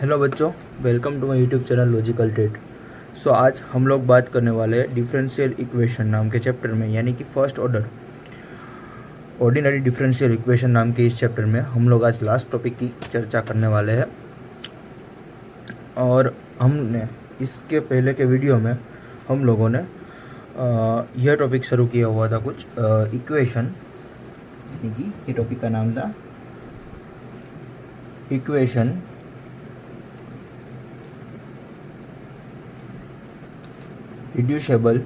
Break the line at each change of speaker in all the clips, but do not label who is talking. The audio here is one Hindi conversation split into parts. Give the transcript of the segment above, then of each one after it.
हेलो बच्चों, welcome to my YouTube channel logical trade. So आज हम लोग बात करने वाले हैं डिफरेंशियल इक्वेशन नाम के चैप्टर में, यानी कि first order ordinary differential equation नाम के इस चैप्टर में हम लोग आज लास्ट टॉपिक की चर्चा करने वाले हैं। और हमने इसके पहले के वीडियो में हम लोगों ने यह टॉपिक शुरू किया हुआ था कुछ इक्वेशन, यानी कि ये टॉपिक का नाम था equation reducible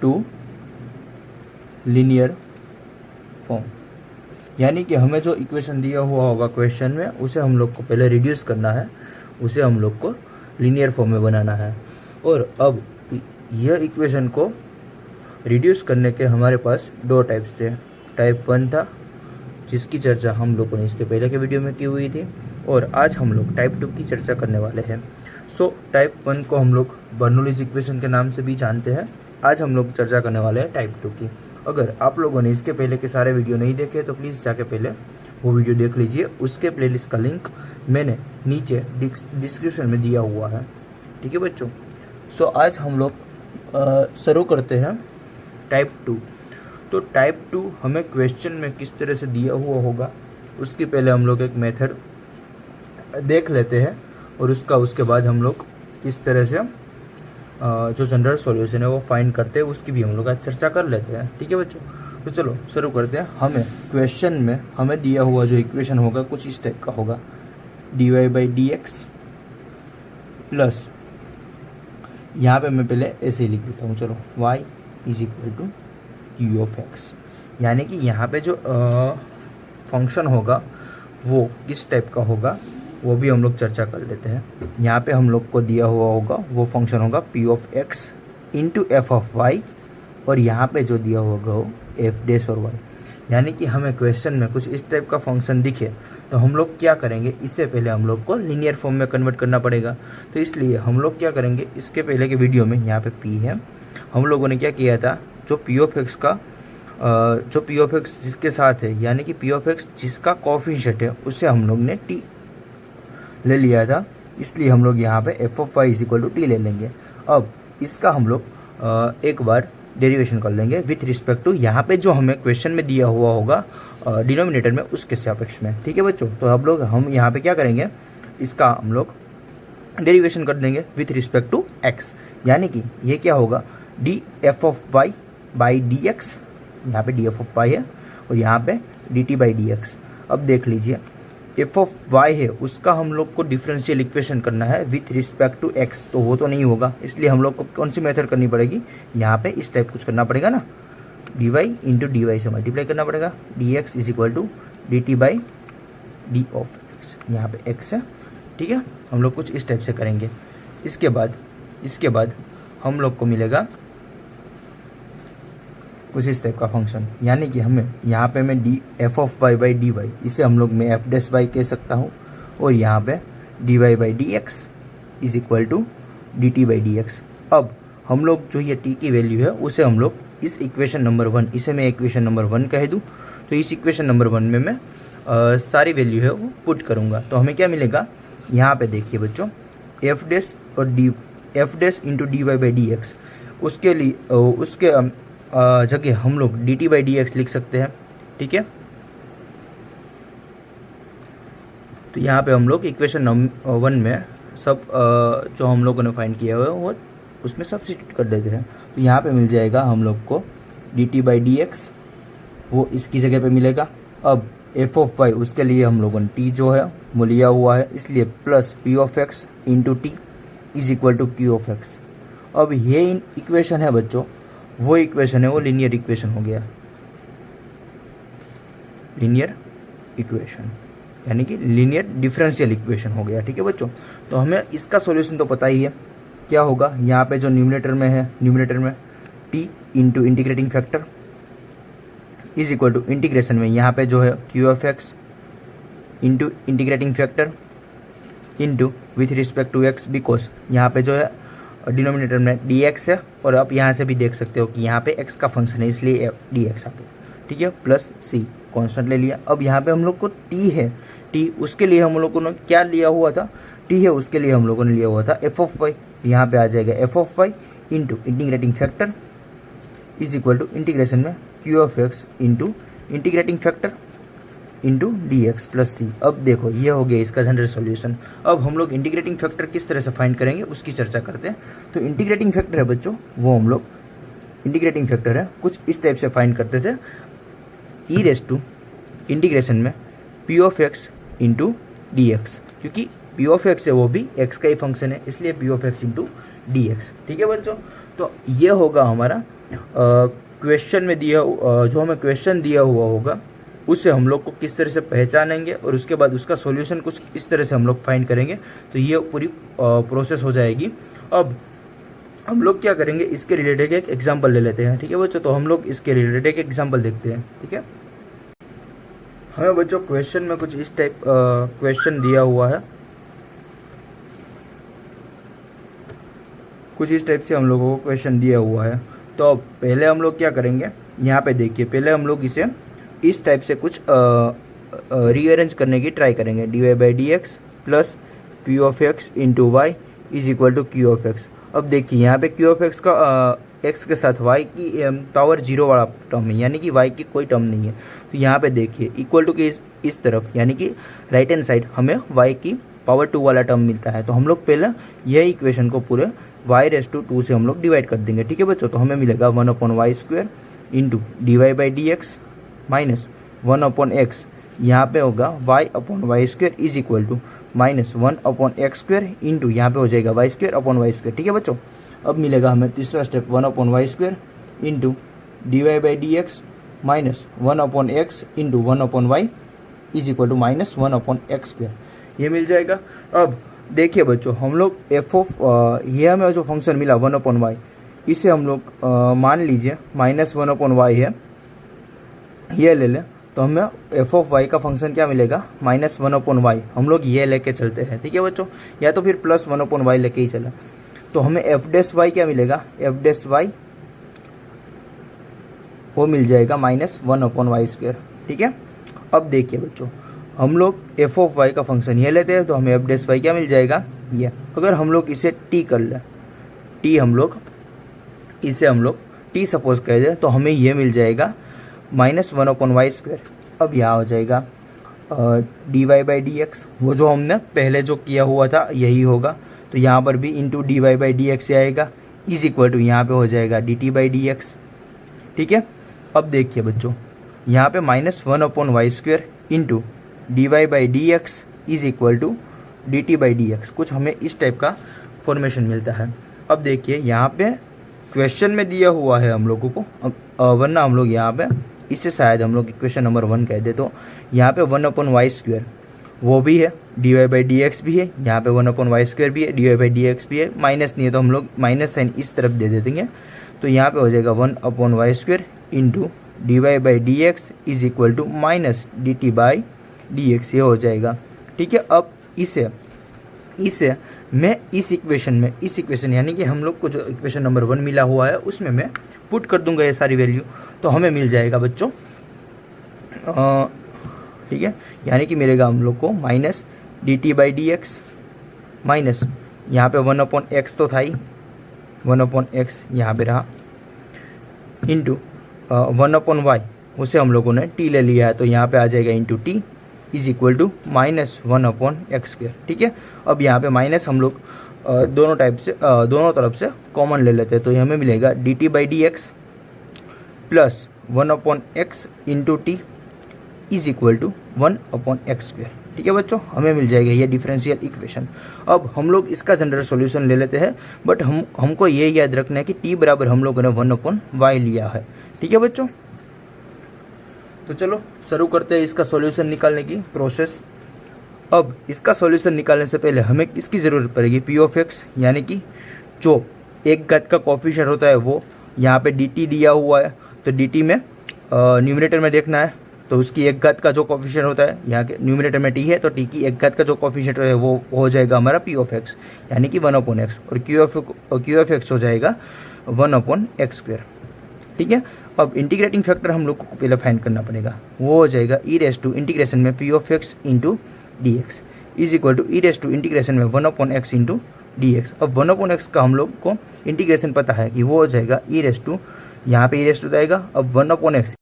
to linear form. यानी कि हमें जो इक्वेशन दिया हुआ होगा क्वेश्चन में, उसे हम लोग को पहले रिड्यूस करना है, उसे हम लोग को लीनियर फॉर्म में बनाना है। और अब यह इक्वेशन को रिड्यूस करने के हमारे पास दो टाइप्स थे। टाइप 1 था, जिसकी चर्चा हम लोगों ने इसके पहले के वीडियो में की हुई थी, और आज हम लोग टाइप 2 की चर्चा करने वाले हैं। सो टाइप 1 को हम लोग बर्नौलीज इक्वेशन के नाम से भी जानते हैं। आज हम लोग चर्चा करने वाले हैं टाइप 2 की। अगर आप लोगों ने इसके पहले के सारे वीडियो नहीं देखे तो प्लीज़ जाके पहले वो वीडियो देख लीजिए। उसके प्लेलिस्ट का लिंक मैंने नीचे डिस्क्रिप्शन में दिया हुआ है, ठीक है बच्चों। सो आज हम लोग शुरू करते हैं टाइप 2। तो टाइप 2 हमें क्वेश्चन में किस तरह से दिया हुआ होगा, उसके पहले हम लोग एक मेथड देख लेते हैं, और उसके बाद हम लोग किस तरह से जो जनरल सॉल्यूशन है वो फाइंड करते हैं, उसकी भी हम लोग आज चर्चा कर लेते हैं, ठीक है बच्चों। तो चलो शुरू करते हैं। हमें क्वेश्चन में हमें दिया हुआ जो इक्वेशन होगा कुछ इस टाइप का होगा, dy/dx प्लस, यहाँ पे मैं पहले ऐसे ही लिख देता हूँ, चलो y = q(x). यानी कि यहाँ पे जो फंक्शन होगा वो किस टाइप का होगा वो भी हम लोग चर्चा कर लेते हैं। यहाँ पे हम लोग को दिया हुआ होगा वो फंक्शन होगा p(x) × f(y), और यहाँ पे जो दिया होगा वो f' और y। यानी कि हमें क्वेश्चन में कुछ इस टाइप का फंक्शन दिखे तो हम लोग क्या करेंगे, इससे पहले हम लोग को लीनियर फॉर्म में कन्वर्ट करना पड़ेगा। तो इसलिए हम लोग क्या करेंगे, इसके पहले के वीडियो में यहाँ पे p है, हम लोगों ने क्या किया था, जो p(x) जिसके साथ है, यानी कि p(x) जिसका कोएफिशिएंट है उसे हम लोग ने t ले लिया था, इसलिए हम लोग यहाँ पे f(y) = t ले लेंगे। अब इसका हम लोग एक बार डेरिवेशन कर लेंगे विथ रिस्पेक्ट टू यहाँ पे जो हमें क्वेश्चन में दिया हुआ होगा डिनोमिनेटर में, उसके सापेक्ष में, ठीक है बच्चों। तो हम यहाँ पे क्या करेंगे, इसका हम लोग डेरिवेशन कर देंगे विथ रिस्पेक्ट टू x। यानी कि ये क्या होगा, df(y/dx), यहाँ पे df(y) है और यहाँ पे dt/dx। अब देख लीजिए, f(y) है उसका हम लोग को डिफरेंशियल इक्वेशन करना है विथ रिस्पेक्ट टू x, तो वो तो नहीं होगा, इसलिए हम लोग को कौन सी मेथड करनी पड़ेगी, यहाँ पे इस टाइप कुछ करना पड़ेगा ना, dy × dy से मल्टीप्लाई करना पड़ेगा, dx = dt/d(x), यहाँ पे x है, ठीक है। हम लोग कुछ इस टाइप से करेंगे। इसके बाद हम लोग को मिलेगा कुछ इस टाइप का फंक्शन, यानी कि हमें यहाँ पे मैं f(y/dy) इसे हम लोग मैं f' कह सकता हूँ, और यहाँ पे dy/dx = dt/dx। अब हम लोग जो ये t की वैल्यू है उसे हम लोग इस इक्वेशन नंबर 1, इसे मैं इक्वेशन नंबर 1 कह दूँ, तो इस इक्वेशन नंबर 1 में मैं सारी वैल्यू है वो पुट करूँगा। तो हमें क्या मिलेगा, यहाँ पे देखिए बच्चों, f' और f' × dy/dx, उसके लिए उसके जगह हम लोग dt/dx लिख सकते हैं, ठीक है। तो यहाँ पे हम लोग इक्वेशन नंबर 1 में सब जो हम लोगों ने फाइंड किया हुआ है वो उसमें सब्स्टिट्यूट कर देते हैं। तो यहाँ पे मिल जाएगा हम लोग को dt/dx, वो इसकी जगह पे मिलेगा। अब f(y) उसके लिए हम लोगों ने t जो है वो लिया हुआ है, इसलिए प्लस p(x) × t = q(x). अब ये इक्वेशन है बच्चों, वो इक्वेशन है वो लीनियर इक्वेशन हो गया, लीनियर इक्वेशन, यानी कि लीनियर डिफरेंशियल इक्वेशन हो गया, ठीक है बच्चों। तो हमें इसका सॉल्यूशन तो पता ही है क्या होगा। यहाँ पे जो न्यूमरेटर में t × इंटीग्रेटिंग फैक्टर = इंटीग्रेशन में यहाँ पे जो है q(x) × integrating factor with respect to x, because यहाँ पे जो है डिनोमिनेटर में dx है, और आप यहाँ से भी देख सकते हो कि यहाँ पे x का फंक्शन है, इसलिए dx आ गया, ठीक है, प्लस c कांस्टेंट ले लिया। अब यहाँ पे हम लोग को t है, टी, उसके लिए हम लोगों ने क्या लिया हुआ था, टी है उसके लिए हम लोगों ने लिया हुआ था एफ ऑफ वाई। यहाँ पे आ जाएगा f of y into integrating factor is equal to integration में q of x into integrating factor into D x plus c. अब देखो ये हो गया इसका जनरल सॉल्यूशन। अब हम लोग इंटीग्रेटिंग फैक्टर किस तरह से फाइंड करेंगे उसकी चर्चा करते हैं। तो इंटीग्रेटिंग फैक्टर है बच्चों, वो हम लोग इंटीग्रेटिंग फैक्टर है कुछ इस टाइप से फाइंड करते थे, ई रेस टू इंटीग्रेशन में P of x into D x, क्योंकि पी ऑफ एक्स है वो भी एक्स का ही फंक्शन है, इसलिए P of x into D X. ठीक है बच्चों, तो ये होगा हमारा क्वेश्चन में दिया, जो हमें क्वेश्चन दिया हुआ होगा उसे हम लोग को किस तरह से पहचानेंगे और उसके बाद उसका सॉल्यूशन कुछ इस तरह से हम लोग फाइंड करेंगे। तो ये पूरी प्रोसेस हो जाएगी। अब हम लोग क्या करेंगे, इसके रिलेटेड एक एग्जांपल ले लेते हैं। ठीक है बच्चों, तो हम लोग इसके रिलेटेड एक एग्जांपल देखते हैं। ठीक है, हमें बच्चों क्वेश्चन में कुछ इस टाइप क्वेश्चन दिया हुआ है, कुछ इस टाइप से हम लोगों को क्वेश्चन दिया हुआ है। तो अब पहले हम लोग क्या करेंगे, यहाँ पे देखिए, पहले हम लोग इसे इस टाइप से कुछ रीअरेंज करने की ट्राई करेंगे। D Y by D x plus P of x into Y is equal to Q of X. अब देखिए यहाँ पे क्यू ऑफ एक्स का एक्स के साथ वाई की पावर 0 वाला टर्म है, यानी कि वाई की कोई टर्म नहीं है। तो यहाँ पे देखिए इक्वल टू के इस तरफ, यानी कि राइट हैंड साइड हमें वाई की पावर 2 वाला टर्म मिलता है। तो हम लोग पहले यह इक्वेशन को पूरे वाई रेस टू 2 से हम लोग डिवाइड कर देंगे। ठीक है बच्चों, तो हमें मिलेगा 1/y² into D Y by D X minus 1/x, यहाँ पे होगा y/y² is equal to minus 1/x² into यहाँ पे हो जाएगा y²/y²। ठीक है बच्चों, अब मिलेगा हमें तीसरा step 1/y² into D Y by D X minus 1/x into 1/y is equal to minus 1/x², ये मिल जाएगा। अब देखिए बच्चों, हम लोग एफ ऑफ ये हमें जो फंक्शन मिला 1/y, इसे हम लोग मान लीजिए माइनस 1/y है, ये ले लें, तो हमें एफ ऑफ वाई का फंक्शन क्या मिलेगा, माइनस 1/y। हम लोग ये लेके चलते हैं। ठीक है बच्चों, या तो फिर प्लस 1/y लेके ही चले, तो हमें एफ डैश वाई क्या मिलेगा, एफ डैश वाई वो मिल जाएगा माइनस 1/y²। ठीक है, अब देखिए बच्चों, हम लोग एफ ऑफ वाई का फंक्शन ये लेते हैं, तो हमें एफ डैश वाई क्या मिल जाएगा, ये। अगर हम लोग इसे टी कर लें, टी हम लोग इसे हम लोग टी सपोज कह दें, तो हमें ये मिल जाएगा माइनस 1/y²। अब यहाँ हो जाएगा D Y by D X, वो जो हमने पहले जो किया हुआ था यही होगा, तो यहाँ पर भी into D Y by D X आएगा इज इक्वल टू यहाँ पे हो जाएगा D T by D X. ठीक है, अब देखिए बच्चों, यहाँ पे minus 1/y² into D Y by D X is equal to D T by D X, कुछ हमें इस टाइप का फॉर्मेशन मिलता है। अब देखिए यहाँ पे क्वेश्चन में दिया हुआ है हम लोगों को, वरना हम लोग यहाँ पे इसे शायद हम लोग इक्वेशन नंबर 1 कह दे, तो यहाँ पे 1/y² वो भी है, D Y by D X भी है, यहाँ पे 1/y² भी है, D Y by D X भी है, माइनस नहीं है तो हम लोग माइनस साइन इस तरफ दे देंगे, तो यहाँ पे हो जाएगा 1/y² into D Y by D X is equal to minus D T by D X, ये हो जाएगा। ठीक है, अब इसे मैं इस इक्वेशन यानी कि हम लोग को जो इक्वेशन नंबर 1 मिला हुआ है उसमें मैं पुट कर दूंगा ये सारी वैल्यू, तो हमें मिल जाएगा बच्चों, ठीक है, यानी कि मिलेगा हम लोग को minus D T by D X minus यहाँ पे 1/x तो था ही, 1/x यहाँ पे रहा, इंटू 1/y उसे हम लोगों ने t ले लिया है, तो यहाँ पे आ जाएगा into T is equal to minus 1/x²। ठीक है, अब यहाँ पे माइनस हम लोग दोनों तरफ से कॉमन ले लेते हैं, तो हमें मिलेगा D T by D x plus 1/x into T is equal to 1/x²। ठीक है बच्चों, हमें मिल जाएगा ये डिफरेंशियल इक्वेशन। अब हम लोग इसका जनरल सॉल्यूशन ले लेते हैं, बट हमको ये याद रखना है कि t बराबर हम लोगों ने 1/y लिया है। ठीक है बच्चों, तो चलो शुरू करते हैं इसका सॉल्यूशन निकालने की प्रोसेस। अब इसका सॉल्यूशन निकालने से पहले हमें इसकी ज़रूरत पड़ेगी पी ऑफ एक्स, यानी कि जो एक घात का कोफिशिएंट होता है वो यहाँ पे डी टी दिया हुआ है, तो डी टी में न्यूमरेटर में देखना है, तो उसकी एक घात का जो कोफिशिएंट होता है, यहाँ के न्यूमरेटर में टी है, तो टी की एक घात का जो कोफिशिएंट है वो हो जाएगा हमारा पी ऑफ एक्स, यानी कि 1/x, और क्यू ऑफ एक्स हो जाएगा 1/x²। ठीक है, अब इंटीग्रेटिंग फैक्टर हम लोग को पहले फाइंड करना पड़ेगा, वो हो जाएगा ई रेस टू इंटीग्रेशन में P of x into D X is equal to E raise to integration में 1/x इंटू डी एक्स। अब 1/x का हम लोग को इंटीग्रेशन पता है कि वो हो जाएगा ई रेस टू, यहाँ पे ई रेस टू आएगा, अब 1/x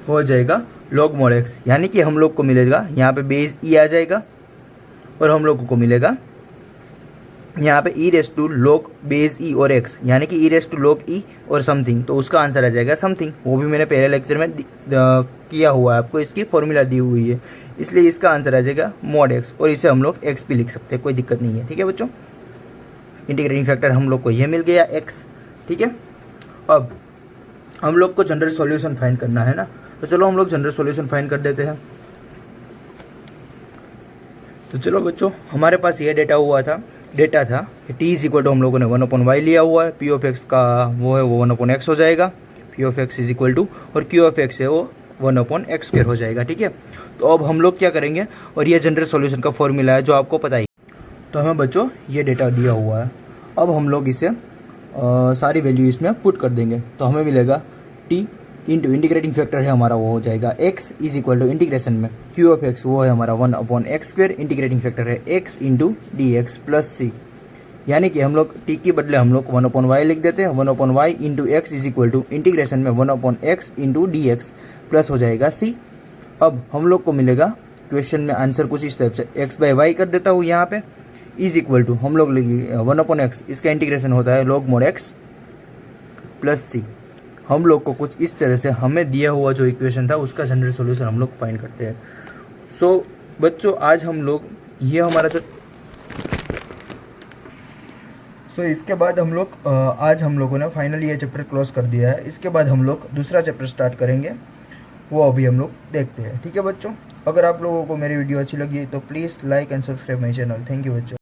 हो जाएगा log mod x, यानी कि हम लोग को मिलेगा यहाँ पे बेस ई आ जाएगा और हम लोगों को मिलेगा यहाँ पे ई रेस टू लॉग बेस ई और एक्स, यानी कि ई रेस टू लॉग ई और समथिंग, तो उसका आंसर आ जाएगा समथिंग। वो भी मैंने पहले लेक्चर में किया हुआ है, आपको इसकी फॉर्मूला दी हुई है, इसलिए इसका आंसर आ जाएगा मॉड एक्स और इसे हम लोग एक्स भी लिख सकते हैं, कोई दिक्कत नहीं है। ठीक है बच्चों, इंटीग्रेटिंग फैक्टर हम लोग को ये मिल गया एक्स। ठीक है, अब हम लोग को जनरल सॉल्यूशन फाइंड करना है ना, तो चलो हम लोग जनरल सॉल्यूशन फाइंड कर देते हैं। तो चलो बच्चों, हमारे पास ये डेटा था कि t इज इक्वल टू हम लोगों ने 1/y लिया हुआ है, p ऑफ x का वो है वो 1/x हो जाएगा, p of x is equal to और q ऑफ x है वो 1/x² हो जाएगा। ठीक है, तो अब हम लोग क्या करेंगे, और ये जनरल सॉल्यूशन का फॉर्मूला है जो आपको पता ही। तो हमें बच्चों ये डेटा दिया हुआ है, अब हम लोग इसे सारी वैल्यू इसमें पुट कर देंगे, तो हमें मिलेगा t इंटू इंटीग्रेटिंग फैक्टर है हमारा वो हो जाएगा x is equal to integration में q ऑफ x वो है हमारा 1/x², इंटीग्रेटिंग फैक्टर है x into D x plus c, यानी कि हम लोग t के बदले हम लोग 1/y लिख देते हैं, 1/y into X is equal to integration में 1/x into D x plus हो जाएगा c। अब हम लोग को मिलेगा क्वेश्चन में आंसर कुछ इस टाइप से, x/y कर देता हूँ यहाँ पे, इज इक्वल टू हम लोग लिखिए 1/x, इसका इंटीग्रेशन होता है log mod x plus c। हम लोग को कुछ इस तरह से हमें दिया हुआ जो इक्वेशन था उसका जनरल सॉल्यूशन हम लोग फाइंड करते हैं। सो बच्चों, आज हम लोग ये हमारा जो इसके बाद हम लोग आज हम लोगों ने फाइनली ये चैप्टर क्लोज कर दिया है। इसके बाद हम लोग दूसरा चैप्टर स्टार्ट करेंगे, वो अभी हम लोग देखते हैं। ठीक है बच्चों, अगर आप लोगों को मेरी वीडियो अच्छी लगी तो please like and subscribe my channel. Thank you बच्चों।